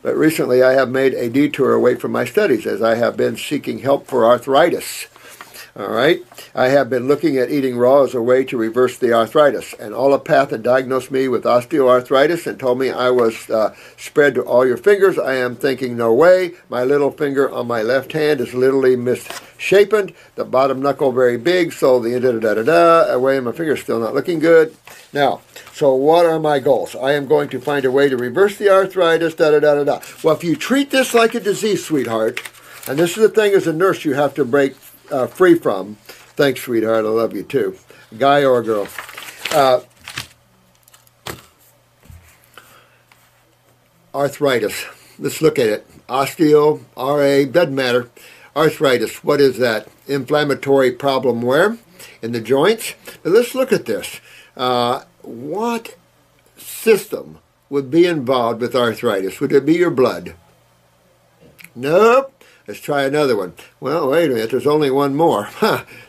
but recently I have made a detour away from my studies as I have been seeking help for arthritis. All right, I have been looking at eating raw as a way to reverse the arthritis. An allopathic had diagnosed me with osteoarthritis and told me I was spread to all your fingers. I am thinking, no way. My little finger on my left hand is literally misshapen. The bottom knuckle very big, so the away, and my finger's still not looking good. Now, so what are my goals? I am going to find a way to reverse the arthritis, Well, if you treat this like a disease, sweetheart, and this is the thing as a nurse you have to break free from. Thanks, sweetheart. I love you too. Guy or girl. Arthritis. Let's look at it. Osteo, RA, doesn't matter. Arthritis. What is that? Inflammatory problem where? In the joints. But let's look at this. What system would be involved with arthritis? Would it be your blood? Nope. Let's try another one. Well, wait a minute, there's only one more.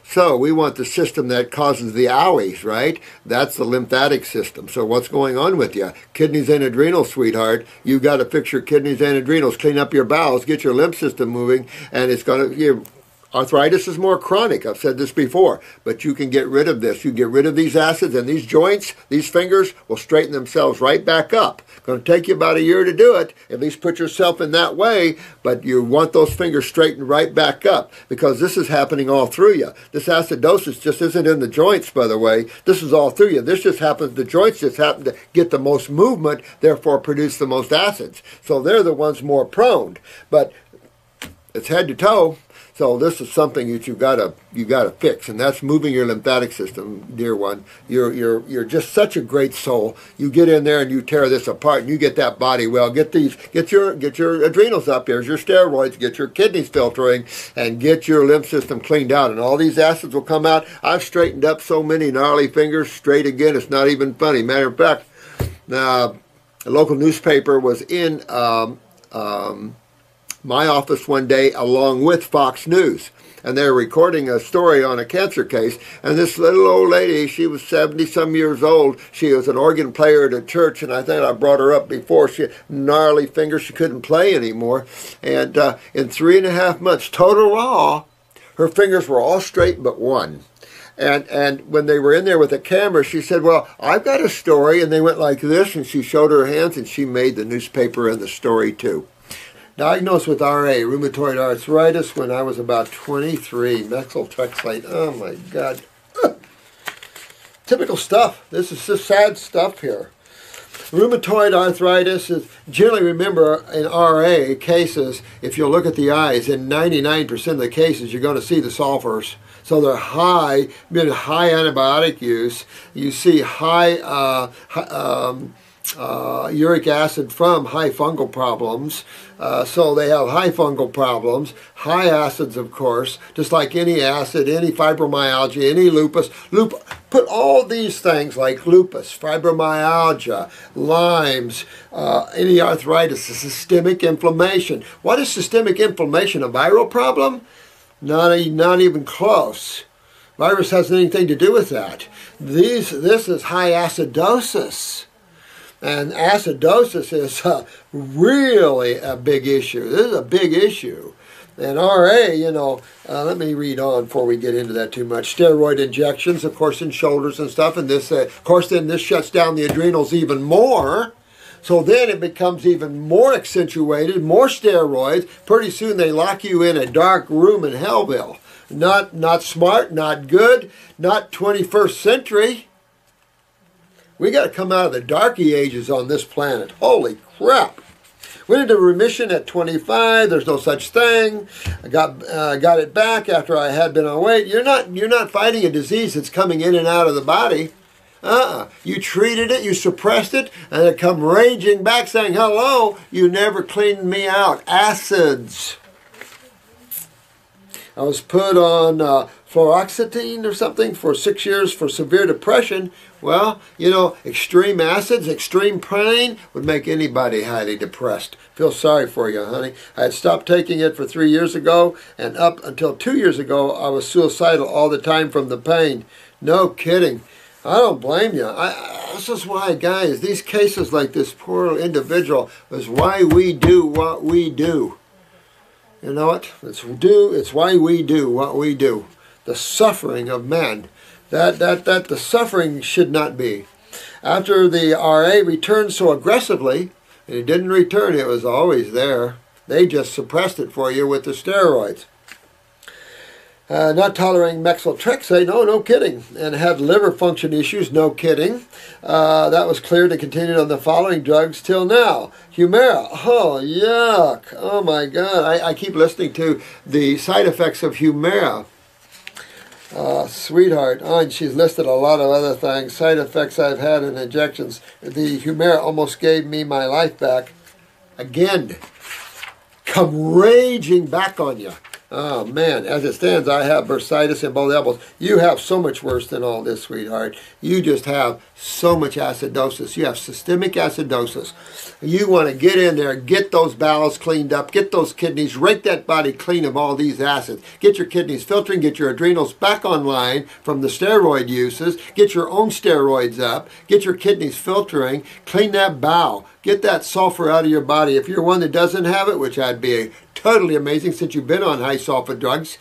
So we want the system that causes the owies, right? That's the lymphatic system. So what's going on with you? Kidneys and adrenals, sweetheart. You've got to fix your kidneys and adrenals, clean up your bowels, get your lymph system moving, and it's going to... Arthritis is more chronic. I've said this before, but you can get rid of this. You get rid of these acids, and these joints, these fingers, will straighten themselves right back up. It's going to take you about a year to do it. At least put yourself in that way, but you want those fingers straightened right back up because this is happening all through you. This acidosis just isn't in the joints, by the way. This is all through you. This just happens, the joints just happen to get the most movement, therefore produce the most acids. So they're the ones more prone, but it's head to toe. So this is something that you gotta fix, and that's moving your lymphatic system, dear one. You're just such a great soul. You get in there and you tear this apart, and you get that body well. Get your adrenals up. Here's your steroids. Get your kidneys filtering, and get your lymph system cleaned out, and all these acids will come out. I've straightened up so many gnarly fingers straight again. It's not even funny. Matter of fact, a local newspaper was in. My office one day along with Fox News, and they were recording a story on a cancer case, and this little old lady, she was 70-some years old. She was an organ player at a church, and I think I brought her up before. She had gnarly fingers. She couldn't play anymore, and in 3.5 months, total raw, her fingers were all straight but one. And when they were in there with the camera, she said, well, I've got a story, and they went like this, and she showed her hands, and she made the newspaper and the story too. Diagnosed with RA, rheumatoid arthritis, when I was about 23. Methotrexate. Oh my God. Typical stuff. This is just sad stuff here. Rheumatoid arthritis is generally, remember, in RA cases, if you look at the eyes, in 99% of the cases, you're going to see the sulfurs. So they're high, high antibiotic use. You see high uric acid from high fungal problems. So they have high fungal problems, high acids, of course, just like any acid, any fibromyalgia, any lupus. Put all these things like lupus, fibromyalgia, Lyme's, any arthritis, systemic inflammation. What is systemic inflammation? A viral problem? Not even close. Virus has anything to do with that. This is high acidosis. And acidosis is really a big issue. This is a big issue. And RA, let me read on before we get into that too much. Steroid injections, of course, in shoulders and stuff. And this, of course, then this shuts down the adrenals even more. So then it becomes even more accentuated, more steroids. Pretty soon they lock you in a dark room in Hellville. Not smart, not good, not 21st century. We got to come out of the darky ages on this planet. Holy crap. Went into remission at 25. There's no such thing. I got it back after I had been on weight. You're not fighting a disease that's coming in and out of the body. You treated it, you suppressed it, and it come raging back saying, hello, you never cleaned me out. Acids. I was put on fluoxetine or something for 6 years for severe depression. Well, extreme acids, extreme pain would make anybody highly depressed. Feel sorry for you, honey. I had stopped taking it for 3 years ago, and up until 2 years ago, I was suicidal all the time from the pain. No kidding. I don't blame you. This is why, guys, these cases like this poor individual is why we do what we do. You know what? It's why we do what we do. The suffering of men. That the suffering should not be. After the RA returned so aggressively, and it didn't return, it was always there. They just suppressed it for you with the steroids. Not tolerating methotrexate, no kidding. And had liver function issues, no kidding. That was cleared and continued on the following drugs till now. Humira, oh yuck, oh my God. I keep listening to the side effects of Humira. Sweetheart, and she's listed a lot of other things. Side effects I've had in injections. The Humira almost gave me my life back. Again, come raging back on you. Oh man, as it stands, I have bursitis in both elbows. You have so much worse than all this, sweetheart. You just have so much acidosis. You have systemic acidosis. You want to get in there, get those bowels cleaned up, get those kidneys, rake that body clean of all these acids. Get your kidneys filtering, get your adrenals back online from the steroid uses, get your own steroids up, get your kidneys filtering, clean that bowel. Get that sulfur out of your body. If you're one that doesn't have it, which I'd be totally amazing since you've been on high sulfur drugs,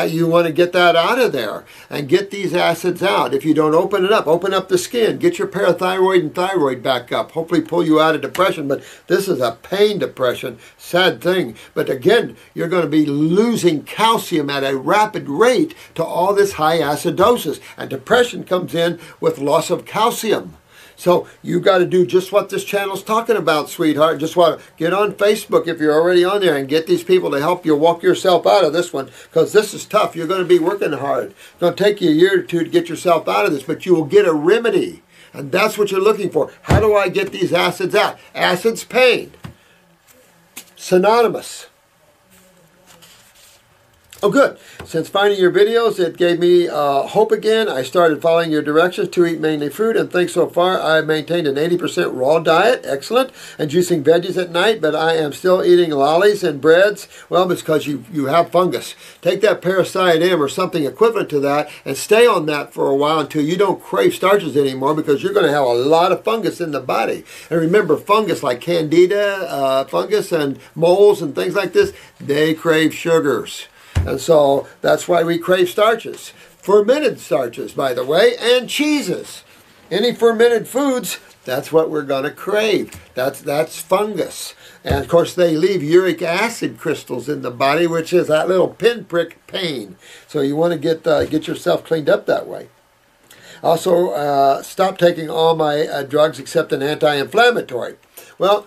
you want to get that out of there and get these acids out. If you don't open it up, open up the skin. Get your parathyroid and thyroid back up. Hopefully pull you out of depression, but this is a pain depression. Sad thing. But again, you're going to be losing calcium at a rapid rate to all this high acidosis. And depression comes in with loss of calcium. So you got to do just what this channel's talking about, sweetheart. Just want to get on Facebook if you're already on there and get these people to help you walk yourself out of this one, because this is tough. You're going to be working hard. It's going to take you a year or two to get yourself out of this, but you will get a remedy. And that's what you're looking for. How do I get these acids out? Acids, pain. Synonymous. Oh, good. Since finding your videos, it gave me hope again. I started following your directions to eat mainly fruit, and thanks so far. I've maintained an 80% raw diet, excellent, and juicing veggies at night, but I am still eating lollies and breads. Well, it's because you have fungus. Take that parasite M or something equivalent to that and stay on that for a while until you don't crave starches anymore, because you're going to have a lot of fungus in the body. And remember, fungus like candida, fungus and moles and things like this, they crave sugars. And so that's why we crave starches. Fermented starches, by the way, and cheeses. Any fermented foods, that's what we're going to crave. That's fungus. And of course they leave uric acid crystals in the body, which is that little pinprick pain. So you want to get yourself cleaned up that way. Also, stop taking all my drugs except an anti-inflammatory. Well,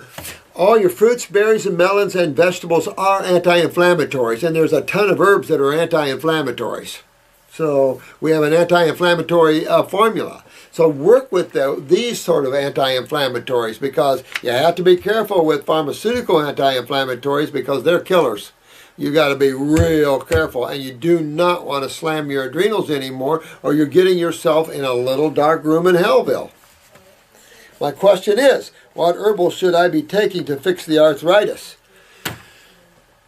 all your fruits, berries, and melons and vegetables are anti-inflammatories, and there's a ton of herbs that are anti-inflammatories. So we have an anti-inflammatory formula. So work with these sort of anti-inflammatories, because you have to be careful with pharmaceutical anti-inflammatories because they're killers. You got to be real careful, and you do not want to slam your adrenals anymore, or you're getting yourself in a little dark room in Hellville. My question is, what herbals should I be taking to fix the arthritis?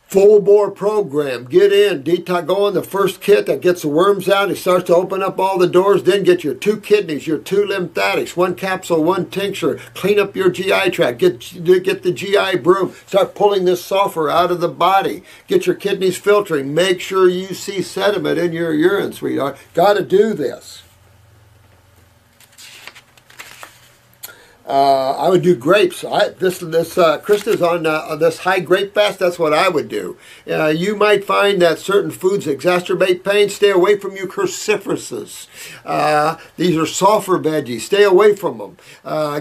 Full bore program. Get in. Detox. Go on the first kit that gets the worms out. It starts to open up all the doors. Then get your 2 kidneys, your 2 lymphatics, 1 capsule, 1 tincture. Clean up your GI tract. Get the GI broom. Start pulling this sulfur out of the body. Get your kidneys filtering. Make sure you see sediment in your urine, sweetheart. Got to do this. I would do grapes. Krista's on this high grape fast. That's what I would do. You might find that certain foods exacerbate pain. Stay away from you cruciferouses. These are sulfur veggies. Stay away from them.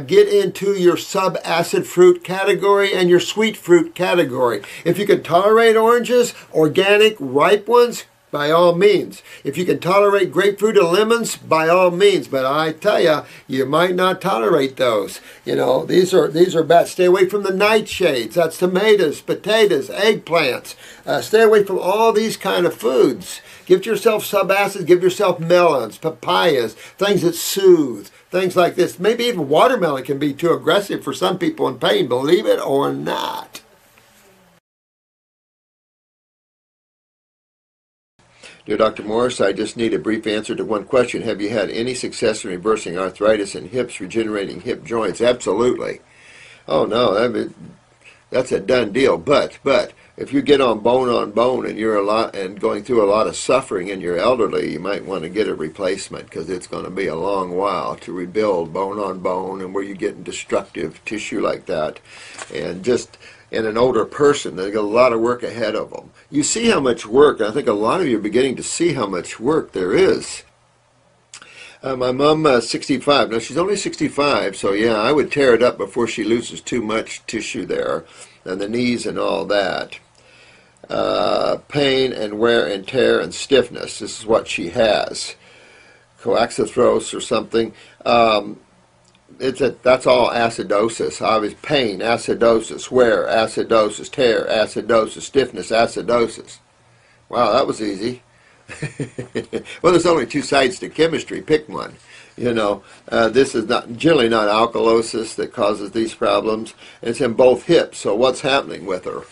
Get into your sub-acid fruit category and your sweet fruit category. If you can tolerate oranges, organic, ripe ones, by all means. If you can tolerate grapefruit and lemons, by all means. But I tell you, you might not tolerate those. You know, these are bad. Stay away from the nightshades. That's tomatoes, potatoes, eggplants. Stay away from all these kind of foods. Give yourself subacids. Give yourself melons, papayas, things that soothe. Things like this. Maybe even watermelon can be too aggressive for some people in pain, believe it or not. Dear Dr. Morse, I just need a brief answer to one question. Have you had any success in reversing arthritis in hips, regenerating hip joints? Absolutely. Oh no, that's a done deal. But if you get on bone and you're going through a lot of suffering and you're elderly, you might want to get a replacement, because it's going to be a long while to rebuild bone on bone, and where you get in destructive tissue like that. And just in an older person, they've got a lot of work ahead of them. You see how much work, and I think a lot of you are beginning to see how much work there is. My mom, 65. Now, she's only 65, so yeah, I would tear it up before she loses too much tissue there, and the knees and all that. Pain and wear and tear and stiffness. This is what she has. Coaxarthros or something. That's all acidosis. Obviously, pain, acidosis, wear, acidosis, tear, acidosis, stiffness, acidosis. Wow, that was easy. Well, there's only two sides to chemistry. Pick one. You know, this is generally not alkalosis that causes these problems. It's in both hips. So what's happening with her?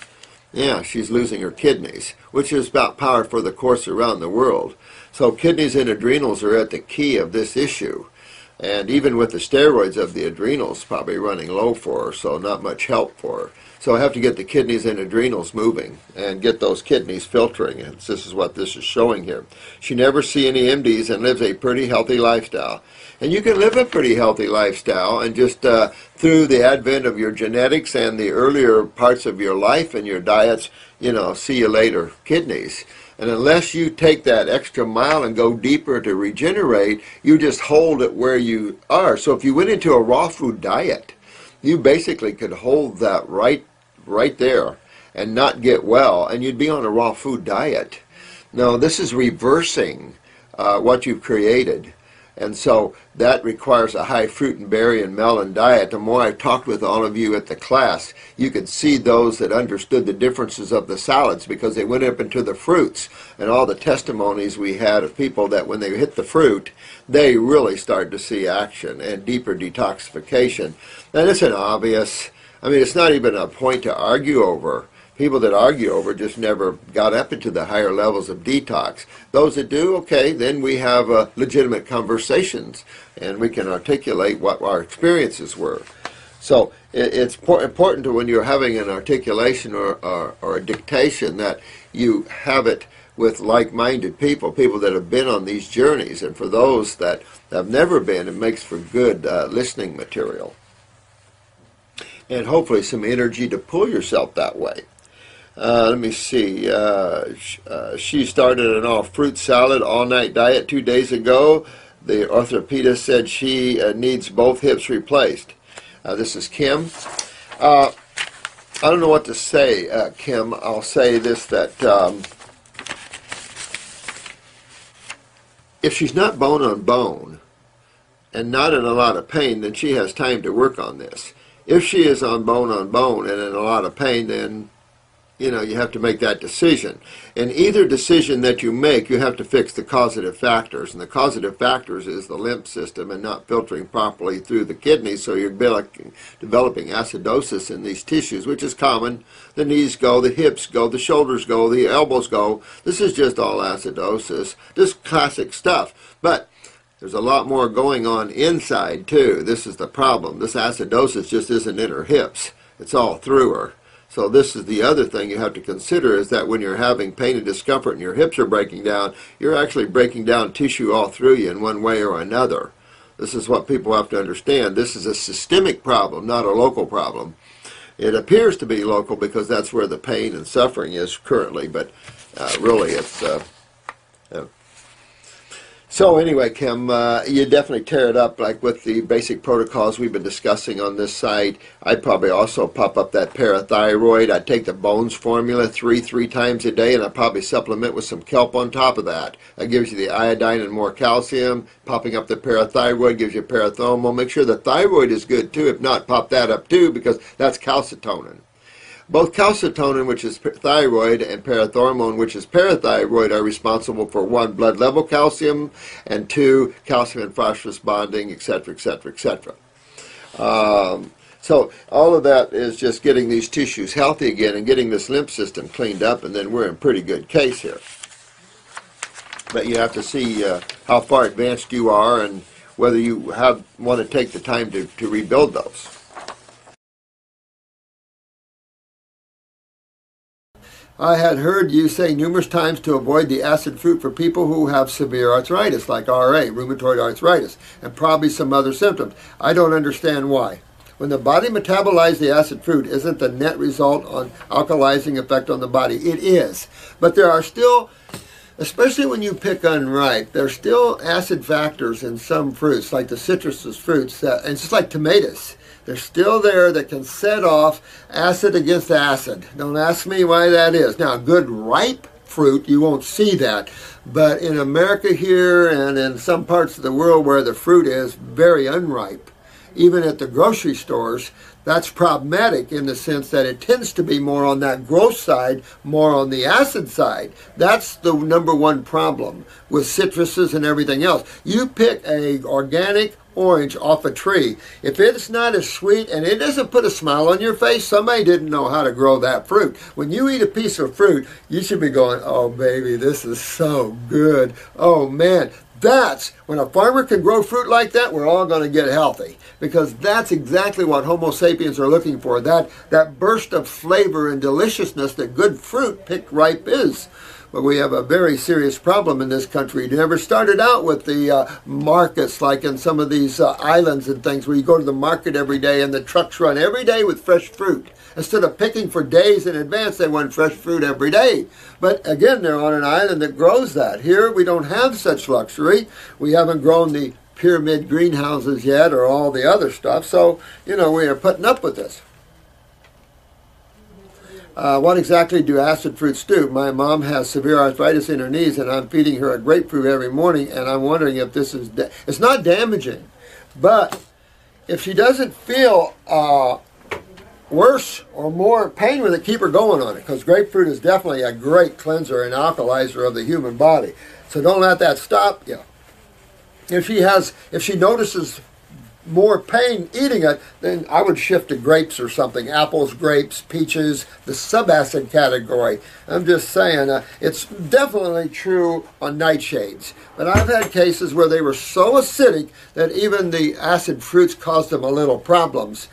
Yeah, she's losing her kidneys, which is about par for the course around the world. So kidneys and adrenals are at the key of this issue. And even with the steroids of the adrenals probably running low for her, so not much help for her. So I have to get the kidneys and adrenals moving and get those kidneys filtering. And this is what this is showing here. She never sees any MDs and lives a pretty healthy lifestyle. And you can live a pretty healthy lifestyle and just through the advent of your genetics and the earlier parts of your life and your diets, you know, see you later kidneys. And unless you take that extra mile and go deeper to regenerate, you just hold it where you are. So if you went into a raw food diet, you basically could hold that right there and not get well, and you'd be on a raw food diet. No, this is reversing what you've created. And so that requires a high fruit and berry and melon diet. The more I've talked with all of you at the class, you could see those that understood the differences of the salads, because they went up into the fruits. And all the testimonies we had of people that when they hit the fruit, they really started to see action and deeper detoxification. And it's an obvious, I mean, it's not even a point to argue over. People that argue over just never got up into the higher levels of detox. Those that do, okay, then we have legitimate conversations and we can articulate what our experiences were. So it's important to, when you're having an articulation or a dictation, that you have it with like-minded people, people that have been on these journeys. And for those that have never been, it makes for good listening material. And hopefully some energy to pull yourself that way. Let me see. She started an all-fruit salad, all-night diet 2 days ago. The orthopedist said she needs both hips replaced. This is Kim. I don't know what to say, Kim. I'll say this, that if she's not bone on bone and not in a lot of pain, then she has time to work on this. If she is on bone and in a lot of pain, then you know, you have to make that decision. And either decision that you make, you have to fix the causative factors. And the causative factors is the lymph system and not filtering properly through the kidneys. So you're developing acidosis in these tissues, which is common. The knees go, the hips go, the shoulders go, the elbows go. This is just all acidosis. Just classic stuff. But there's a lot more going on inside, too. This is the problem. This acidosis just isn't in her hips. It's all through her. So this is the other thing you have to consider, is that when you're having pain and discomfort and your hips are breaking down, you're actually breaking down tissue all through you in one way or another. This is what people have to understand. This is a systemic problem, not a local problem. It appears to be local because that's where the pain and suffering is currently, but really it's... So anyway, Kim, you definitely tear it up, like with the basic protocols we've been discussing on this site. I'd probably also pop up that parathyroid. I'd take the bones formula three times a day, and I'd probably supplement with some kelp on top of that. That gives you the iodine and more calcium. Popping up the parathyroid gives you parathermal. Make sure the thyroid is good too. If not, pop that up too, because that's calcitonin. Both calcitonin, which is thyroid, and parathormone, which is parathyroid, are responsible for 1, blood level calcium, and 2, calcium and phosphorus bonding, etc., etc., etc. So all of that is just getting these tissues healthy again and getting this lymph system cleaned up, and then we're in pretty good case here. but you have to see how far advanced you are and whether you want to take the time to rebuild those. I had heard you say numerous times to avoid the acid fruit for people who have severe arthritis, like RA, rheumatoid arthritis, and probably some other symptoms. I don't understand why. When the body metabolizes the acid fruit, isn't the net result on alkalizing effect on the body? It is. But there are still, especially when you pick unripe, there's still acid factors in some fruits, like the citrus fruits, and it's just like tomatoes. They're still there that can set off acid against acid. Don't ask me why that is. Now, good ripe fruit, you won't see that. But in America here and in some parts of the world where the fruit is very unripe, even at the grocery stores, that's problematic in the sense that it tends to be more on that growth side, more on the acid side. That's the number one problem with citruses and everything else. You pick a organic orange off a tree. If it's not as sweet and it doesn't put a smile on your face, somebody didn't know how to grow that fruit. When you eat a piece of fruit, you should be going, oh baby, this is so good. Oh man. That's when a farmer can grow fruit like that, we're all going to get healthy, because that's exactly what Homo sapiens are looking for, that burst of flavor and deliciousness that good fruit picked ripe is. But we have a very serious problem in this country. It never started out with the markets like in some of these islands and things where you go to the market every day and the trucks run every day with fresh fruit. Instead of picking for days in advance, they want fresh fruit every day. But again, they're on an island that grows that. Here, we don't have such luxury. We haven't grown the pyramid greenhouses yet or all the other stuff. So, you know, we are putting up with this. What exactly do acid fruits do? My mom has severe arthritis in her knees, and I'm feeding her a grapefruit every morning, and I'm wondering if this is... It's not damaging, but if she doesn't feel worse or more pain with it, keep her going on it, because grapefruit is definitely a great cleanser and alkalizer of the human body. So don't let that stop you. If she notices more pain eating it, then I would shift to grapes or something. Apples, grapes, peaches, the subacid category. I'm just saying, it's definitely true on nightshades. But I've had cases where they were so acidic that even the acid fruits caused them a little problems.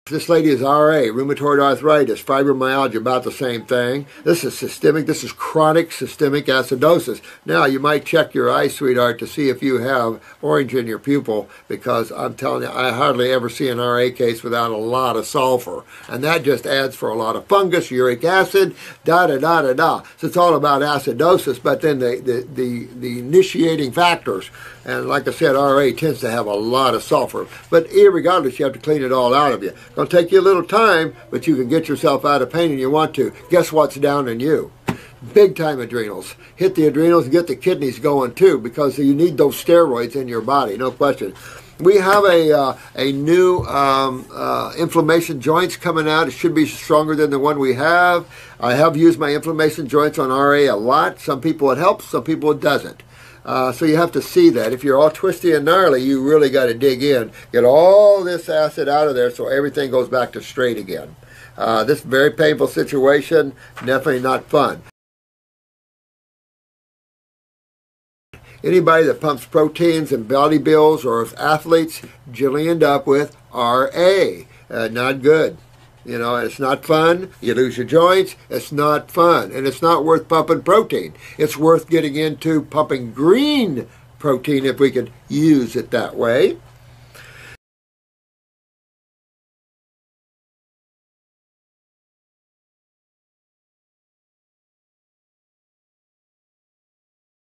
This lady is RA, rheumatoid arthritis, fibromyalgia, about the same thing. This is systemic, this is chronic systemic acidosis. Now, you might check your eye, sweetheart, to see if you have orange in your pupil, because I'm telling you, I hardly ever see an RA case without a lot of sulfur. And that just adds for a lot of fungus, uric acid, da-da-da-da-da. So it's all about acidosis, but then the initiating factors. And like I said, RA tends to have a lot of sulfur. But irregardless, you have to clean it all out of you. It'll take you a little time, but you can get yourself out of pain and you want to. Guess what's down in you? Big time adrenals. Hit the adrenals and get the kidneys going too, because you need those steroids in your body, no question. We have a new inflammation joints coming out. It should be stronger than the one we have. I have used my inflammation joints on RA a lot. Some people it helps, some people it doesn't. So you have to see that. If you're all twisty and gnarly, you really got to dig in. Get all this acid out of there so everything goes back to straight again. This is a very painful situation. Definitely not fun. Anybody that pumps proteins and bodybuilds or is athletes generally end up with RA. Not good. You know, it's not fun. You lose your joints. It's not fun. And it's not worth pumping protein. It's worth getting into pumping green protein if we could use it that way.